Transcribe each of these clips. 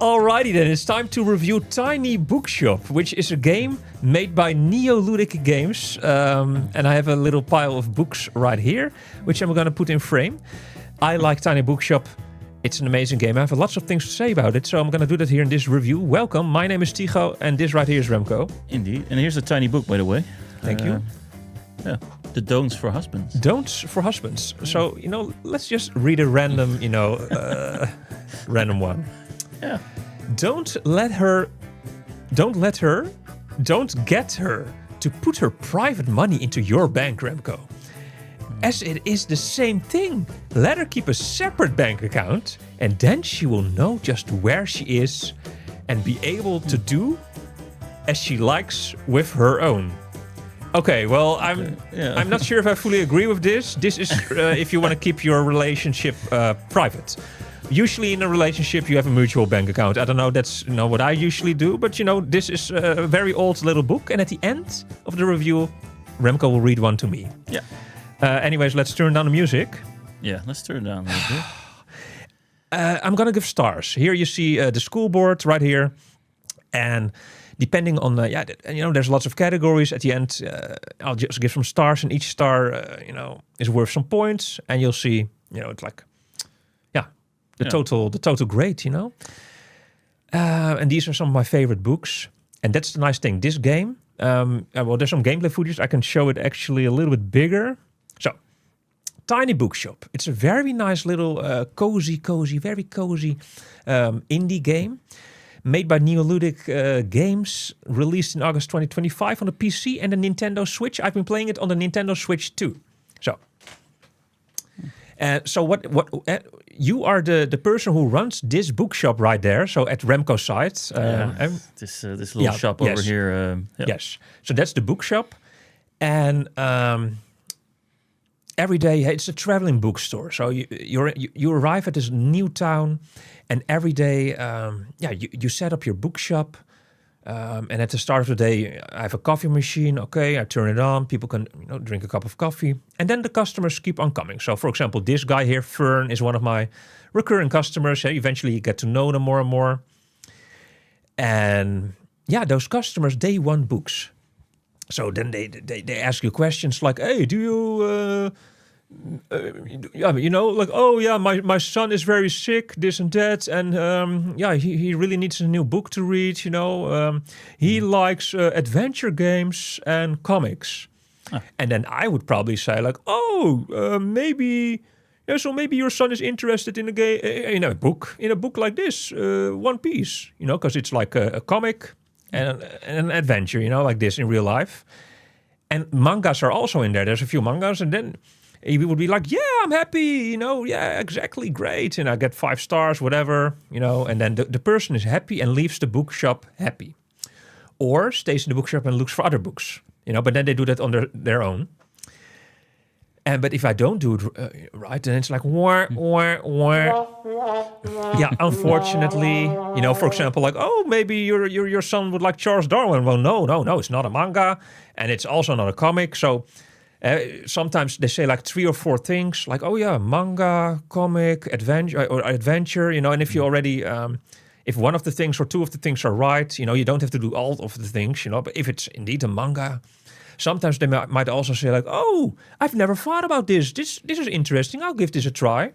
Alrighty then, it's time to review Tiny Bookshop, which is a game made by Neoludic games. And I have a little pile of books right here, which I'm going to put in frame. I like Tiny Bookshop. It's an amazing game. I have lots of things to say about it, so I'm going to do that here in this review. Welcome, my name is Tycho, and this right here is Remco. Indeed. And here's a tiny book, by the way. Thank you. Yeah, the don'ts for husbands. Don'ts for husbands. So, let's just read a random, random one. Yeah. Don't get her to put her private money into your bank, Remco. As it is the same thing. Let her keep a separate bank account, and then she will know just where she is and be able to do as she likes with her own. Okay, well, I'm not sure if I fully agree with this. This is if you want to keep your relationship private. Usually in a relationship, you have a mutual bank account. I don't know, that's what I usually do. But, this is a very old little book. And at the end of the review, Remco will read one to me. Yeah. Anyways, let's turn down the music. Yeah, let's turn it down a little bit. I'm going to give stars. Here you see the school board right here. And depending on, there's lots of categories. At the end, I'll just give some stars. And each star, is worth some points. And you'll see, it's like... The total grade, and these are some of my favorite books. And that's the nice thing. This game, there's some gameplay footage. I can show it actually a little bit bigger. So, Tiny Bookshop. It's a very nice little very cozy indie game made by Neoludic Games, released in August 2025 on the PC and the Nintendo Switch. I've been playing it on the Nintendo Switch too. So what you are the person who runs this bookshop right there. So at Remco's side, this little shop over here. Yes, so that's the bookshop, and every day it's a traveling bookstore. So you arrive at this new town, and every day you set up your bookshop. And at the start of the day, I have a coffee machine. Okay, I turn it on. People can, drink a cup of coffee. And then the customers keep on coming. So, for example, this guy here, Fern, is one of my recurring customers. Eventually, you get to know them more and more. And, those customers, they want books. So then they ask you questions like, hey, do you... my son is very sick, this and that, and he really needs a new book to read. He likes adventure games and comics, and then I would probably say like, maybe your son is interested in a game, in a book like this, One Piece, because it's like a comic and an adventure, like this in real life, and mangas are also in there. There's a few mangas, and then he would be like, I'm happy, exactly, great. And I get 5 stars, whatever, and then the person is happy and leaves the bookshop happy. Or stays in the bookshop and looks for other books, but then they do that on their own. But if I don't do it right, then it's like, Yeah, unfortunately, for example, like, maybe your son would like Charles Darwin. Well, no, it's not a manga, and it's also not a comic, so... sometimes they say like 3 or 4 things, like, manga, comic, adventure, and if you already, if one of the things or 2 of the things are right, you don't have to do all of the things, but if it's indeed a manga, sometimes they might also say like, I've never thought about this. This is interesting. I'll give this a try.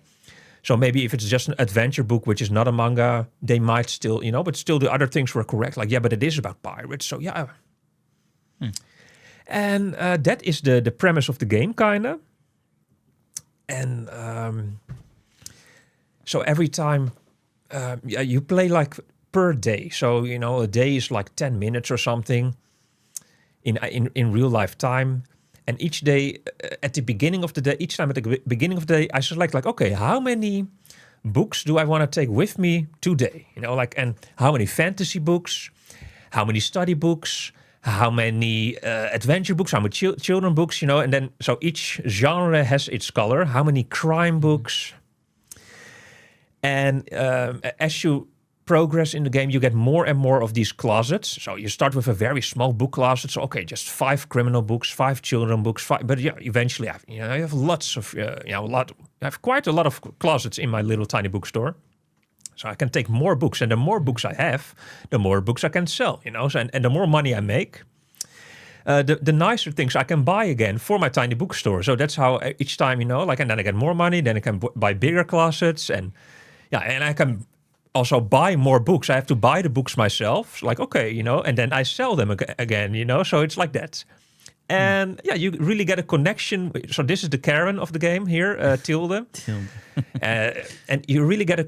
So maybe if it's just an adventure book, which is not a manga, they might still, but still the other things were correct. Like, but it is about pirates. So yeah. And that is the premise of the game, kind of. And so every time you play like per day. So, a day is like 10 minutes or something in real life time. And each day at the beginning of the day, beginning of the day, I select like, okay, how many books do I want to take with me today? And how many fantasy books, how many study books, how many adventure books, how many children books, and then so each genre has its color. How many crime books, and as you progress in the game, you get more and more of these closets. So you start with a very small book closet. So okay, just 5 criminal books, 5 children books, 5. But eventually, I have lots of, I have quite a lot of closets in my little tiny bookstore. So I can take more books, and the more books I have, the more books I can sell, So, and the more money I make, the nicer things I can buy again for my tiny bookstore. So that's how each time, and then I get more money, then I can buy bigger closets, and I can also buy more books. I have to buy the books myself, and then I sell them again, So it's like that. And you really get a connection. So this is the Karen of the game here, Tilde. And you really get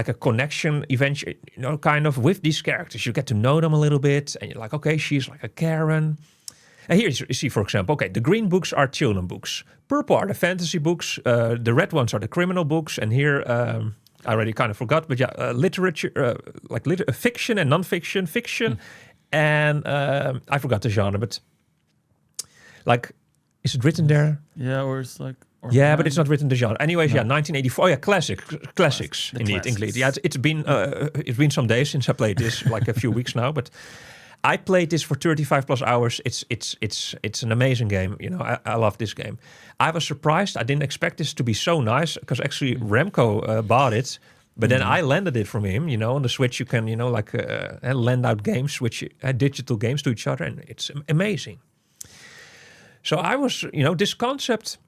a connection eventually, kind of with these characters. You get to know them a little bit, and you're like, okay, she's like a Karen. And here you see, for example, the green books are children books. Purple are the fantasy books. The red ones are the criminal books. And here, I already kind of forgot, but literature, fiction and non-fiction, fiction. And I forgot the genre, but is it written there? Yeah, or it's like... but it's not written the genre. Anyways, 1984. Oh, yeah, classics indeed. Yeah, it's been some days since I played this, like a few weeks now. But I played this for 35 plus hours. It's an amazing game. I love this game. I was surprised. I didn't expect this to be so nice because actually Remco bought it. But then I lended it from him. On the Switch you can lend out games, digital games to each other, and it's amazing. So I was, this concept,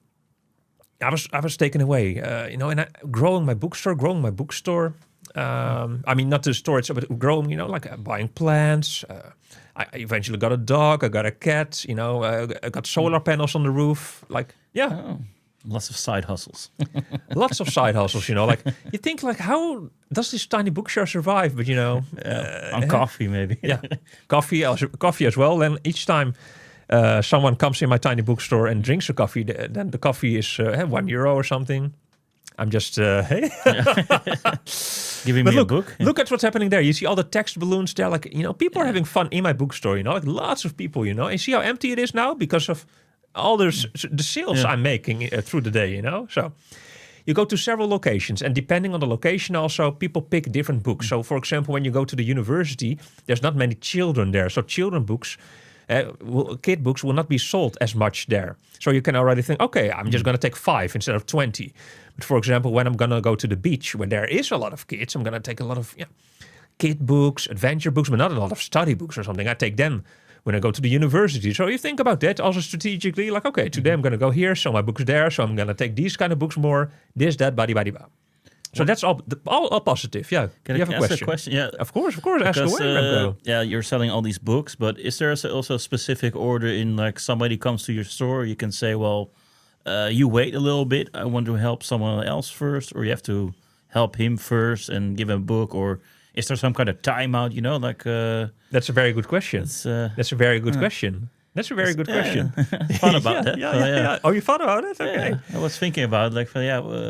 I was taken away, and growing my bookstore. I mean, not the store itself, but growing, buying plants. I eventually got a dog. I got a cat. I got solar panels on the roof. Lots of side hustles. Lots of side hustles. You think how does this tiny bookshop survive? But on coffee maybe. Coffee as well. And each time someone comes in my tiny bookstore and drinks a coffee, then the coffee is €1 or something. I'm just giving me a book. Look at what's happening there. You see all the text balloons there. People are having fun in my bookstore. Lots of people. And you see how empty it is now because of all the sales I'm making through the day. So you go to several locations, and depending on the location, also people pick different books. So, for example, when you go to the university, there's not many children there. So, children books. Kid books will not be sold as much there. So you can already think, okay, I'm just going to take 5 instead of 20. But for example, when I'm going to go to the beach, when there is a lot of kids, I'm going to take a lot of kid books, adventure books, but not a lot of study books or something. I take them when I go to the university. So you think about that also strategically, okay, today I'm going to go here, so my book's there, so I'm going to take these kind of books more, this, that, blah. So that's all positive. Yeah. Can you have a question? Yeah, of course. Ask away, Remco. You're selling all these books, but is there also a specific order in somebody comes to your store? You can say, well, you wait a little bit. I want to help someone else first, or you have to help him first and give him a book, or is there some kind of timeout? That's a very good question. That's a very good question. That's a very good question. Thought about that. Yeah. Oh, you thought about it? Okay. I was thinking about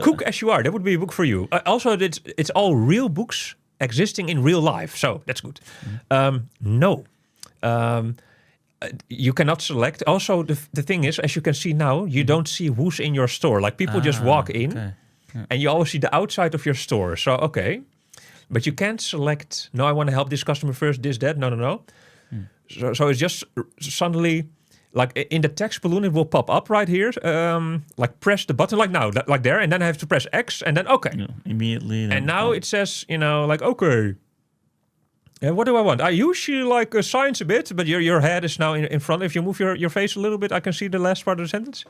Cook as you are. That would be a book for you. Also, it's all real books existing in real life, so that's good. No. You cannot select. Also, the thing is, as you can see now, you don't see who's in your store. People just walk in, and you always see the outside of your store. So, okay. But you can't select, no, I want to help this customer first, this, that. No. So it's just suddenly, in the text balloon, it will pop up right here. Press the button like now, like there. And then I have to press X and then okay. Immediately. And now it says, okay. And what do I want? I usually like science a bit, but your head is now in front. If you move your face a little bit, I can see the last part of the sentence.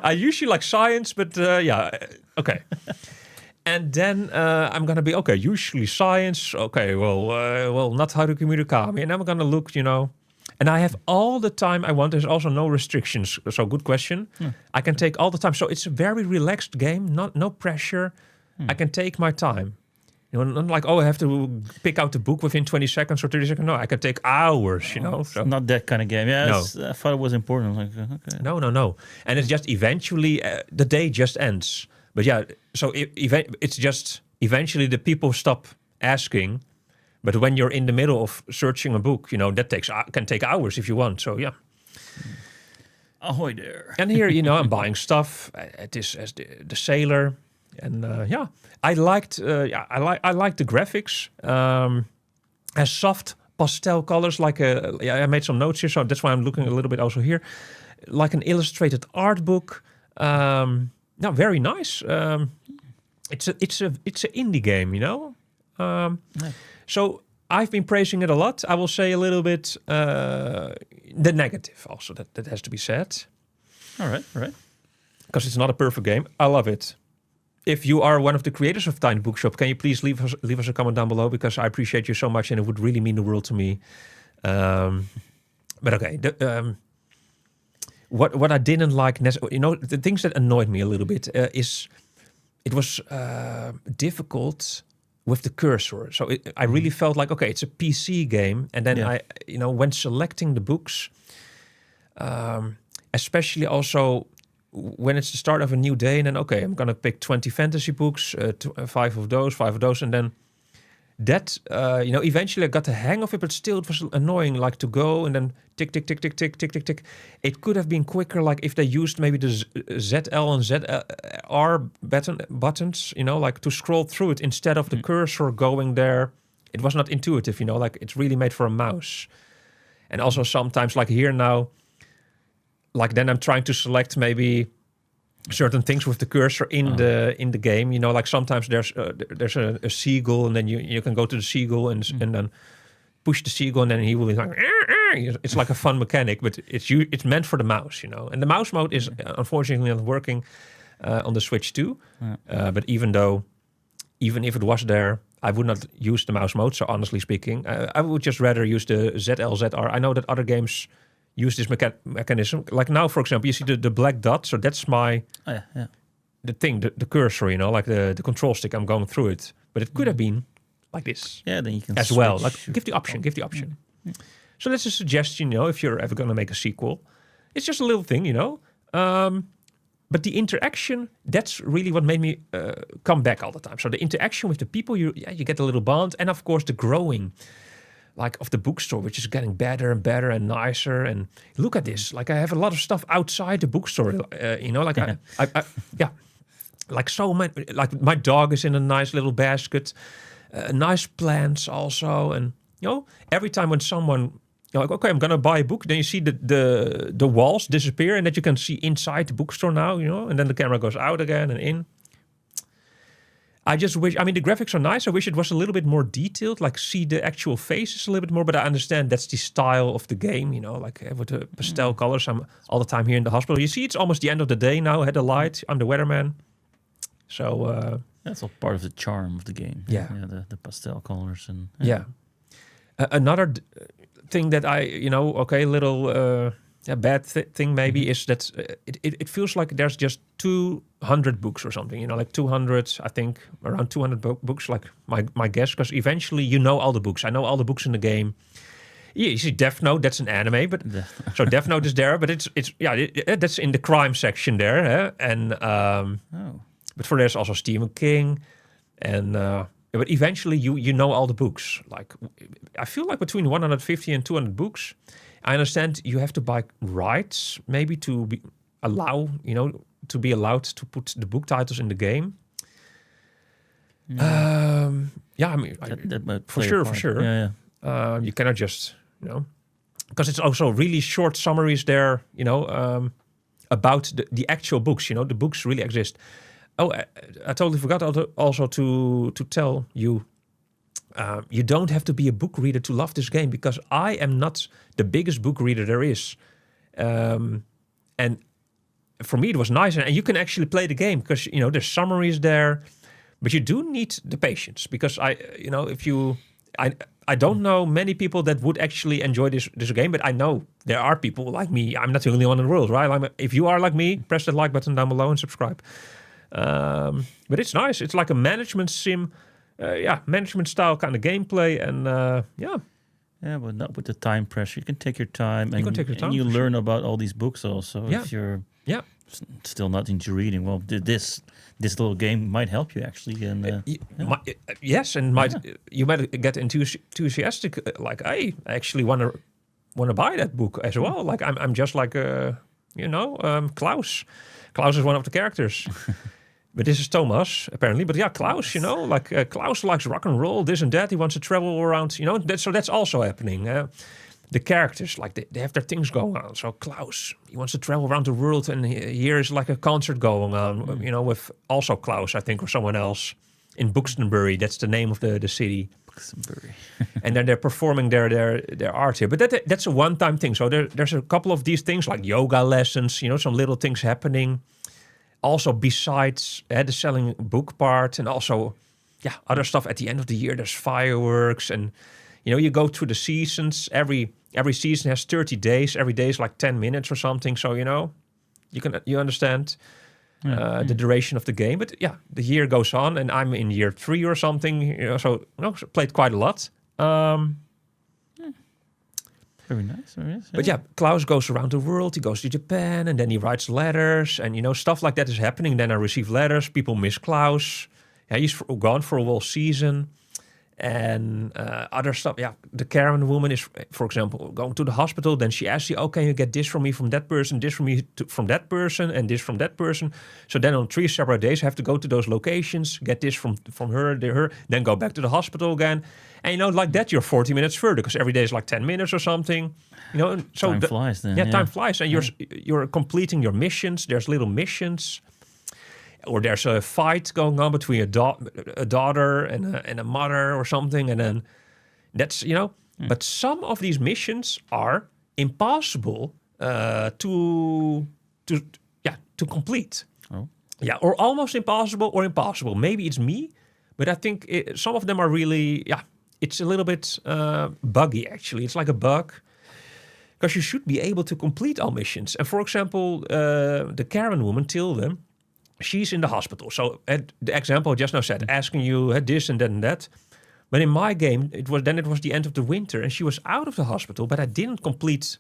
I usually like science, but okay. And then I'm going to be, okay, usually science. Okay, well, not Haruki Murakami. And I'm going to look, and I have all the time I want. There's also no restrictions. So good question. I can take all the time. So it's a very relaxed game, no pressure. I can take my time. Not like, I have to pick out the book within 20 seconds or 30 seconds. No, I can take hours, So. Not that kind of game. Yeah, no. I thought it was important. Okay. No. And it's just eventually, the day just ends. But so it's just eventually the people stop asking. But when you're in the middle of searching a book, that can take hours if you want. So yeah. Ahoy there. And here, I'm buying stuff. It is as the sailor, and I liked. I like the graphics. As soft pastel colors, I made some notes here, so that's why I'm looking a little bit also here, like an illustrated art book. Very nice. it's a indie game, you know. Yeah. So I've been praising it a lot. I will say a little bit the negative also that has to be said, All right. because it's not a perfect game. I love it. If you are one of the creators of Tiny Bookshop, can you please leave us a comment down below, because I appreciate you so much and it would really mean the world to me. But okay, what I didn't like, you know, the things that annoyed me a little bit is it was difficult with the cursor. So I really felt like, okay, it's a PC game, and then I, you know, when selecting the books, especially also when it's the start of a new day, and then okay, I'm gonna pick 20 fantasy books, 5 of those, and then that you know, eventually I got the hang of it, but still it was annoying, like to go and then tick tick tick tick tick tick tick tick. It could have been quicker, like if they used maybe the ZL and ZR buttons, you know, like to scroll through it instead of the cursor going there. It was not intuitive, you know, like it's really made for a mouse. And also sometimes, like here now, like then I'm trying to select maybe certain things with the cursor in the game, you know, like sometimes there's a seagull, and then you can go to the seagull and then push the seagull, and then he will be like, it's like a fun mechanic, but it's meant for the mouse, you know. And the mouse mode is unfortunately not working on the Switch too. But even if it was there, I would not use the mouse mode. So honestly speaking, I would just rather use the ZL, ZR. I know that other games use this mechanism. Like now, for example, you see the black dot. So that's my the thing, the cursor, you know, like the control stick. I'm going through it, but it could have been like this. Yeah, then you can as well. Like give the option. So that's a suggestion, you know, if you're ever going to make a sequel. It's just a little thing, you know. But the interaction, that's really what made me come back all the time. So the interaction with the people, you get a little bond, and of course the growing, like of the bookstore, which is getting better and better and nicer. And look at this, like I have a lot of stuff outside the bookstore, you know, like I like so many, like my dog is in a nice little basket, nice plants also, and you know, every time when someone, you're like, okay, I'm gonna buy a book, then you see the walls disappear, and that you can see inside the bookstore now, you know, and then the camera goes out again and in. I just wish, I mean, the graphics are nice. I wish it was a little bit more detailed, like see the actual faces a little bit more, but I understand that's the style of the game, you know, like with the pastel colors. I'm all the time here in the hospital. You see, it's almost the end of the day now. I had the light. I'm the weatherman. So... that's all part of the charm of the game. Yeah. The pastel colors. And another thing that I, you know, okay, little... bad thing maybe is that it feels like there's just 200 books or something, you know, like 200, I think around 200 books, like my guess, because eventually you know all the books. I know all the books in the game. Yeah, you see Death Note, that's an anime, but so Death Note is there, but it's that's in the crime section there, and but for there's also Stephen King, and but eventually you know all the books. Like I feel like between 150 and 200 books. I understand you have to buy rights, maybe to be allowed to put the book titles in the game. I mean, that for sure. Yeah. You cannot just, you know, because it's also really short summaries there, you know, about the actual books. You know, the books really exist. Oh, I totally forgot also to tell you. You don't have to be a book reader to love this game, because I am not the biggest book reader there is. And for me, it was nice. And you can actually play the game because, you know, there's summaries there. But you do need the patience, because I don't know many people that would actually enjoy this game. But I know there are people like me. I'm not the only one in the world, right? If you are like me, press that like button down below and subscribe. But it's nice. It's like a management sim. Management style kind of gameplay, and but not with the time pressure. You can take your time, and you learn about all these books also. If you're still not into reading, well, this little game might help you actually. And you might get enthusiastic. Like I actually want to buy that book as well. Like I'm just like Klaus. Klaus is one of the characters. But this is Thomas, apparently. But yeah, Klaus, you know, like Klaus likes rock and roll, this and that. He wants to travel around, you know. So that's also happening. the characters, like they have their things going on. So Klaus, he wants to travel around the world, and here is like a concert going on, you know, with also Klaus, I think, or someone else in Buxtonbury. That's the name of the city. Buxtonbury. And then they're performing their art here. But that's a one-time thing. So there's a couple of these things like yoga lessons, you know, some little things happening. Also, besides the selling book part, and also, other stuff at the end of the year. There's fireworks, and you know, you go through the seasons. Every season has 30 days. Every day is like 10 minutes or something. So you know, you understand the duration of the game. But the year goes on, and I'm in year 3 or something. You know, so played quite a lot. Very nice. Very nice. But Klaus goes around the world. He goes to Japan, and then he writes letters, and you know, stuff like that is happening. Then I receive letters. People miss Klaus. Yeah, he's gone for a whole season, and other stuff. Yeah, the Karen woman is, for example, going to the hospital. Then she asks you, "Oh, can you get this from me from that person, this from me from that person, and this from that person?" So then on 3 separate days, I have to go to those locations, get this from her, then go back to the hospital again. And you know, like that, you're 40 minutes further because every day is like 10 minutes or something. You know, so time flies then. Yeah, time flies, and you're completing your missions. There's little missions, or there's a fight going on between a daughter and a mother or something, and then that's, you know. But some of these missions are impossible to complete. Oh. Yeah, or almost impossible, or impossible. Maybe it's me, but I think some of them are really, it's a little bit buggy, actually. It's like a bug, because you should be able to complete all missions. And for example, the Karen woman, Tilde, she's in the hospital. So the example I just now said, asking you this and that and that. But in my game, it was the end of the winter, and she was out of the hospital, but I didn't complete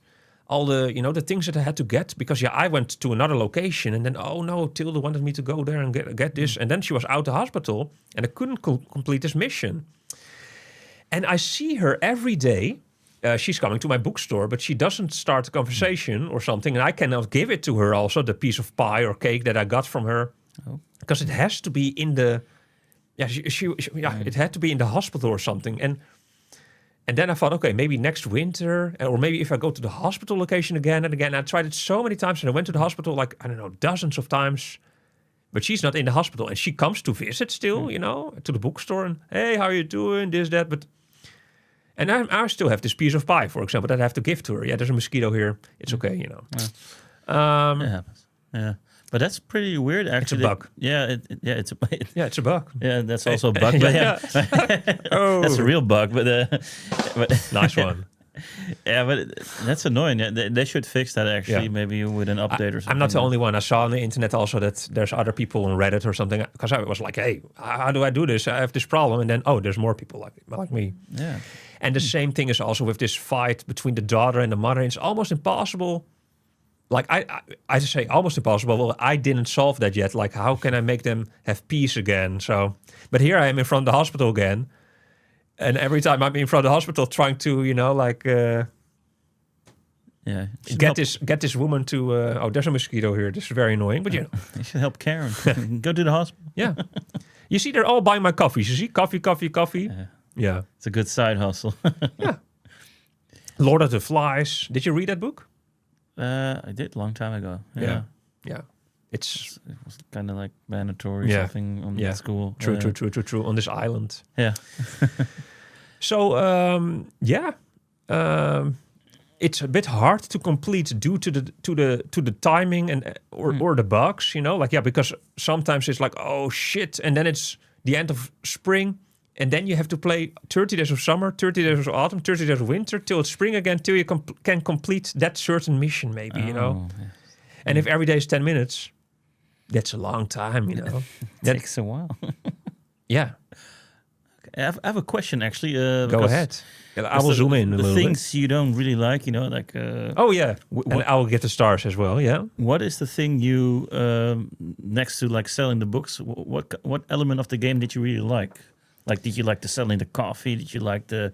all the, you know, the things that I had to get, because I went to another location, and then, oh no, Tilde wanted me to go there and get this, and then she was out the hospital, and I couldn't complete this mission. And I see her every day. She's coming to my bookstore, but she doesn't start a conversation or something, and I cannot give it to her also, the piece of pie or cake that I got from her, because it has to be in the, it had to be in the hospital or something. And then I thought, okay, maybe next winter, or maybe if I go to the hospital location again and again. I tried it so many times, and I went to the hospital like, I don't know, dozens of times, but she's not in the hospital, and she comes to visit still, you know, to the bookstore, and hey, how are you doing, this, that, but... And I still have this piece of pie, for example, that I have to give to her. Yeah, there's a mosquito here. It's okay, you know. It happens. Yeah, but that's pretty weird, actually. It's a bug. It's a bug. Yeah, that's also a bug. But that's a real bug. But nice one. Yeah, but that's annoying. They should fix that, actually, maybe with an update or something. I'm not the only one. I saw on the internet also that there's other people on Reddit or something, because I was like, hey, how do I do this? I have this problem. And then, there's more people like me. Yeah. And the same thing is also with this fight between the daughter and the mother. It's almost impossible. Like, I just say almost impossible. Well, I didn't solve that yet. Like, how can I make them have peace again? So, but here I am in front of the hospital again. And every time I'm in front of the hospital trying to, you know, like... get this woman to... there's a mosquito here. This is very annoying, but you know. You should help Karen. Go to the hospital. Yeah. You see, they're all buying my coffees. You see, coffee. Yeah. It's a good side hustle. Yeah. Lord of the Flies. Did you read that book? I did a long time ago. Yeah. It was kind of like mandatory something on school. True. On this island. Yeah. So, it's a bit hard to complete due to the timing and or the bugs, you know, like, because sometimes it's like, oh shit, and then it's the end of spring, and then you have to play 30 days of summer, 30 days of autumn, 30 days of winter, till it's spring again, till you can complete that certain mission, maybe, you know. Yes. And if every day is 10 minutes, that's a long time, you know. That takes a while. Yeah. Okay. I have a question, actually. Go ahead. I will zoom in a little bit. The things you don't really like, you know, like... and I will get the stars as well, yeah. What is the thing you, next to like selling the books, what element of the game did you really like? Like, did you like the selling the coffee? Did you like the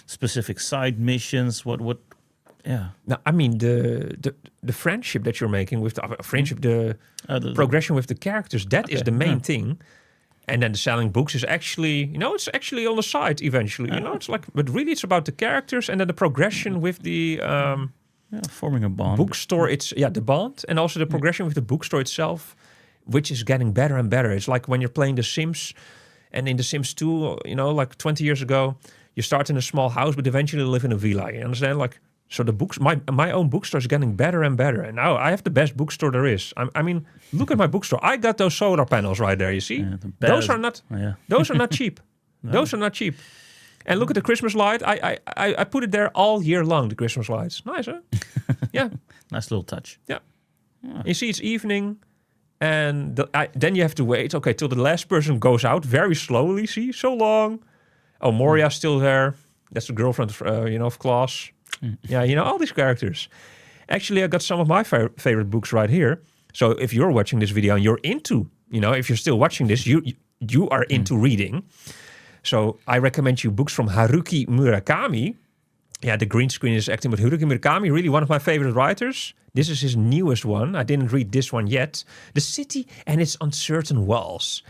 specific side missions? What? Yeah. No, I mean the friendship that you're making with the friendship, the progression with the characters. That is the main thing. And then the selling books is actually, it's actually on the side eventually. It's like, but really it's about the characters and then the progression with the forming a bond. Bookstore. It's the bond, and also the progression with the bookstore itself, which is getting better and better. It's like when you're playing The Sims, and in The Sims 2, like 20 years ago, you start in a small house, but eventually live in a villa. You understand? Like, so the books, my own bookstore is getting better and better. And now I have the best bookstore there is. I mean, look at my bookstore. I got those solar panels right there. You see, those are not cheap. No. Those are not cheap. And look at the Christmas light. I put it there all year long. The Christmas lights, nice, huh? Yeah, nice little touch. Yeah. You see, it's evening, and then you have to wait. Okay, till the last person goes out very slowly. See, so long. Oh, Moria's still there. That's the girlfriend, of Klaus. Yeah, all these characters. Actually, I got some of my favorite books right here. So if you're watching this video and you're into, if you're still watching this, you are into reading. So I recommend you books from Haruki Murakami. Yeah, the green screen is acting with Haruki Murakami, really one of my favorite writers. This is his newest one. I didn't read this one yet. The City and Its Uncertain Walls.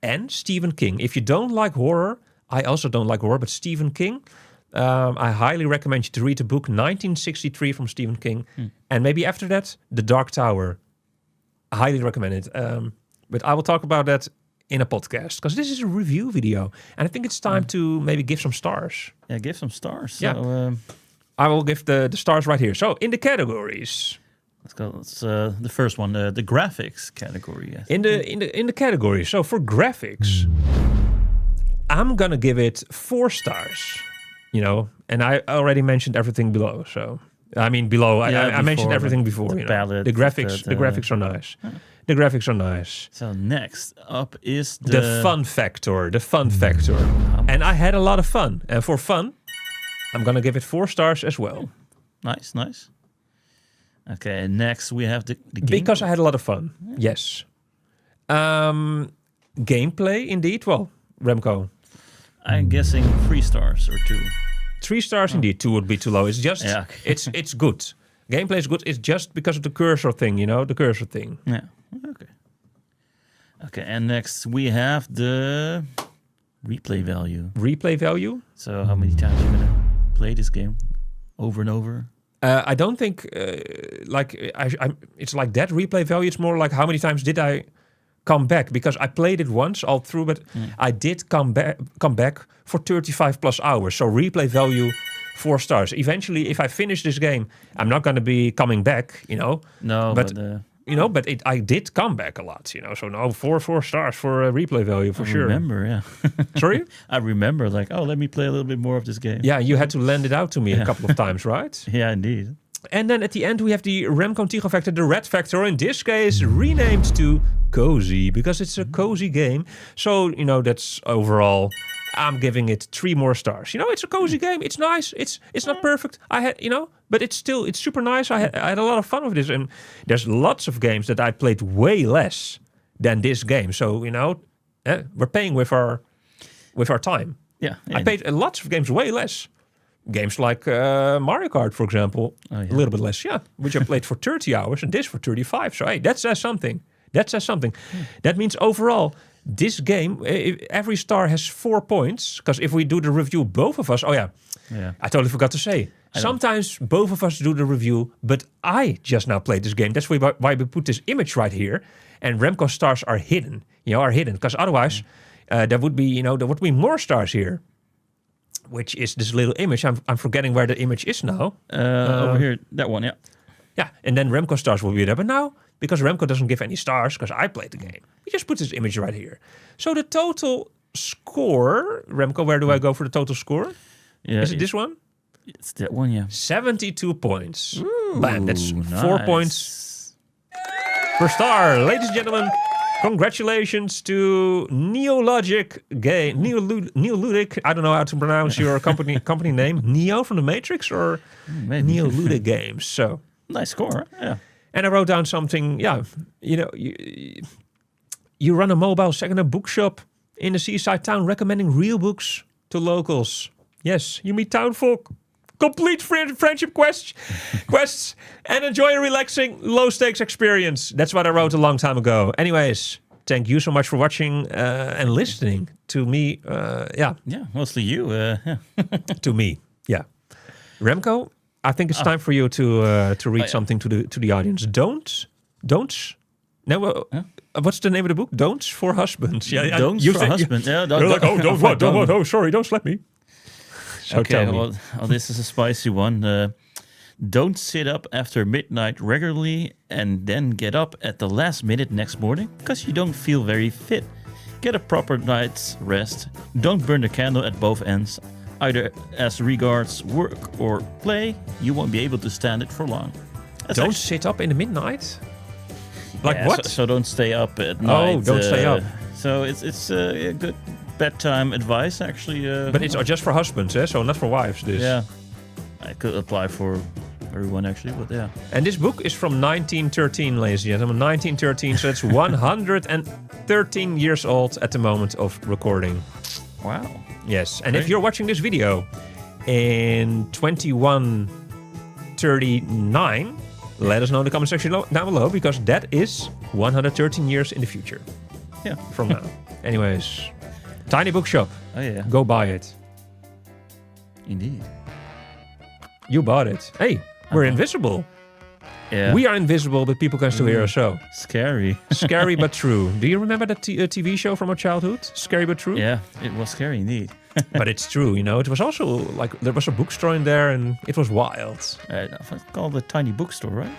And Stephen King. If you don't like horror, I also don't like horror, but Stephen King, I highly recommend you to read the book 1963 from Stephen King. And maybe after that, The Dark Tower. I highly recommend it. But I will talk about that in a podcast, because this is a review video. And I think it's time to maybe give some stars. Yeah, give some stars. Yeah. So, I will give the stars right here. So in the categories. Let's go. It's the first one, the graphics category. Yes. In the category. So for graphics, I'm gonna give it 4 stars. And I already mentioned everything below. So I mean below. I mentioned everything before. The palette, the graphics. The graphics are nice. The graphics are nice. So next up is the fun factor. The fun factor. And I had a lot of fun. And for fun, I'm gonna give it 4 stars as well. Nice. Okay, next we have the game. Because I had a lot of fun. Yes. Gameplay, indeed. Well, Remco. I'm guessing 3 stars or 2. 3 stars indeed. 2 would be too low. It's just, it's good. Gameplay is good. It's just because of the cursor thing, the cursor thing. Yeah. Okay, and next we have the replay value. Replay value? So how many times you're gonna play this game over and over? I don't think it's like that replay value. It's more like how many times did I come back, because I played it once all through, but I did come back for 35 plus hours. So replay value 4 stars. Eventually, if I finish this game, I'm not going to be coming back, No, but but I did come back a lot, So no, 4 stars for replay value for sure. I remember, yeah. Sorry? I remember, let me play a little bit more of this game. Yeah, you had to lend it out to me a couple of times, right? Yeah, indeed. And then at the end, we have the Remco Tycho factor, the red factor, in this case, renamed to Cozy, because it's a cozy game. So, that's overall, I'm giving it 3 more stars. It's a cozy game. It's nice. It's not perfect. I had, but it's super nice. I had a lot of fun with this. And there's lots of games that I played way less than this game. So, we're paying with our time. Yeah. I played lots of games way less. Games like Mario Kart, for example, a little bit less, which I played for 30 hours and this for 35. So, hey, that says something. That means overall, this game, every star has 4 points. Because if we do the review, both of us, I totally forgot to say. Sometimes both of us do the review, but I just now played this game. That's why we put this image right here. And Remco's stars are hidden, because otherwise there would be more stars here. Which is this little image. I'm forgetting where the image is now. Over here, that one, yeah. Yeah, and then Remco stars will be there. But now, because Remco doesn't give any stars, because I played the game, we just put this image right here. So the total score, Remco, where do I go for the total score? Yeah, is it this one? It's that one, yeah. 72 points. Ooh, Bam, that's nice. 4 points per star. Ladies and gentlemen, congratulations to Neoludic game. Neoludic. I don't know how to pronounce your company name. Neo from the Matrix or Neoludic Games. So nice score. Yeah. And I wrote down something. Yeah, you run a mobile second-hand bookshop in a seaside town, recommending real books to locals. Yes, you meet town folk. Complete friendship quests and enjoy a relaxing, low-stakes experience. That's what I wrote a long time ago. Anyways, thank you so much for watching and listening to me. Yeah, mostly you. Yeah. To me. Yeah. Remco, I think it's time for you to read something to the audience. Don'ts. No, what's the name of the book? Don'ts for husbands. Yeah, Don'ts for husbands. Yeah, you're like, don't what? Oh, sorry, don't slap me. So okay, tell me. well, this is a spicy one. Don't sit up after midnight regularly and then get up at the last minute next morning because you don't feel very fit. Get a proper night's rest. Don't burn the candle at both ends. Either as regards work or play, you won't be able to stand it for long. Don't sit up in the midnight? Like what? So don't stay up at night. Oh, don't stay up. So it's a good bedtime advice, actually. But it's just for husbands, so not for wives, this. Yeah. I could apply for everyone, actually, but yeah. And this book is from 1913, ladies and gentlemen. 1913, so it's 113 years old at the moment of recording. Wow. Yes, and if you're watching this video in 2139, let us know in the comment section down below, because that is 113 years in the future. Yeah. From now. Anyways, Tiny Bookshop. Oh, yeah. Go buy it. Indeed. You bought it. Hey, we're invisible. Yeah. We are invisible, but people can still hear us. So Scary. scary but true. Do you remember that TV show from our childhood? Scary but true. Yeah, it was scary indeed. But it's true, you know. It was also like there was a bookstore in there, and it was wild. It's called the Tiny Bookstore, right?